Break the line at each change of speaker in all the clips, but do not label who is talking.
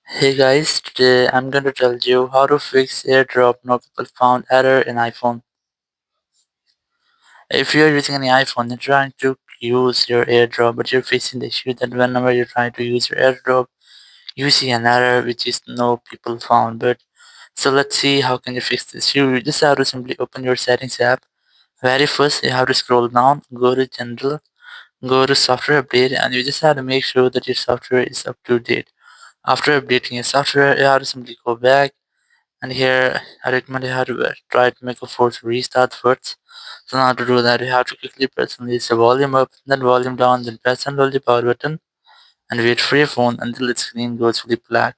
Hey guys, today I'm going to tell you how to fix AirDrop no people found error in iPhone. If you're using any iPhone and trying to use your AirDrop but you're facing the issue that whenever you try to use your AirDrop, you see an error which is no people found. But so let's see how can you fix this. You just have to simply open your settings app. Very first you have to scroll down, go to general, go to software update, and you just have to make sure that your software is up to date. After updating your software, you have to simply go back. And here I recommend you have to try to make a force restart first. So now to do that you have to quickly press and release the volume up, then volume down, then press and hold the power button and wait for your phone until its screen goes fully black.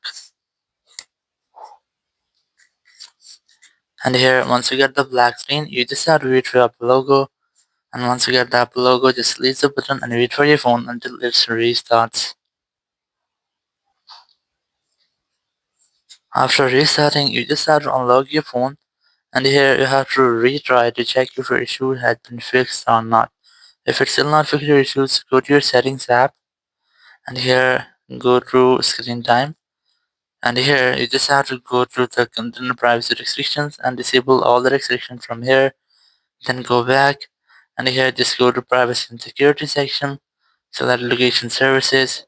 And here once you get the black screen, you just have to wait for your Apple logo. And once you get the Apple logo, just release the button and wait for your phone until it restarts. After restarting, you just have to unlock your phone, and here you have to retry to check if your issue has been fixed or not. If it's still not fixed your issues, go to your settings app, and here go to screen time, and here you just have to go to the content privacy restrictions and disable all the restrictions from here. Then go back, and here just go to privacy and security section, select location services,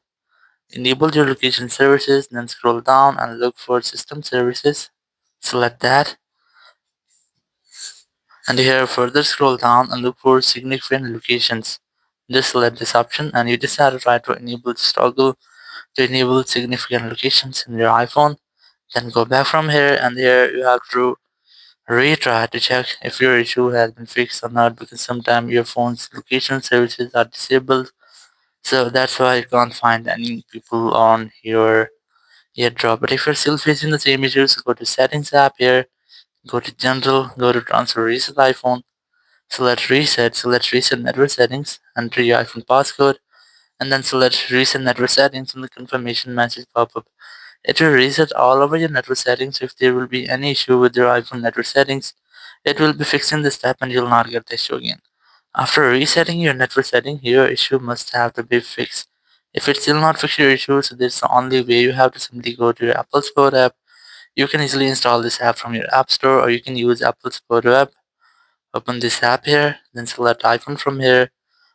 enable your location services, then scroll down and look for system services, select that, and here further scroll down and look for significant locations. Just select this option and you just have to try to enable this toggle to enable significant locations in your iPhone. Then go back from here, and here you have to retry to check if your issue has been fixed or not, because sometimes your phone's location services are disabled. So that's why you can't find any people on your AirDrop. But if you're still facing the same issues, go to settings app here, go to general, go to transfer reset iPhone, select reset network settings, enter your iPhone passcode, and then select reset network settings and the confirmation message pop up. It will reset all over your network settings. If there will be any issue with your iPhone network settings, it will be fixed in this step and you'll not get the issue again. After resetting your network setting, your issue must have to be fixed. If it's still not fixed your issue, so there's the only way you have to simply go to your Apple Store app. You can easily install this app from your App Store, or you can use Apple's Photo app. Open this app here, then select iPhone from here,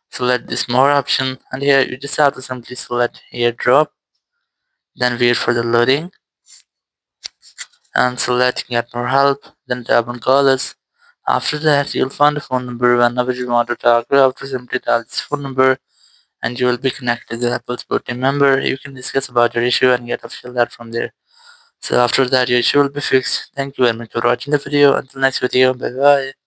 select this more option, and here you just have to simply select AirDrop, then wait for the loading, and select get more help, then tap on call us. After that, you'll find a phone number whenever you want to talk. You have to simply dial this phone number and you will be connected to the Apple support team member. You can discuss about your issue and get official help from there. So after that, your issue will be fixed. Thank you very much for watching the video. Until next video, bye bye.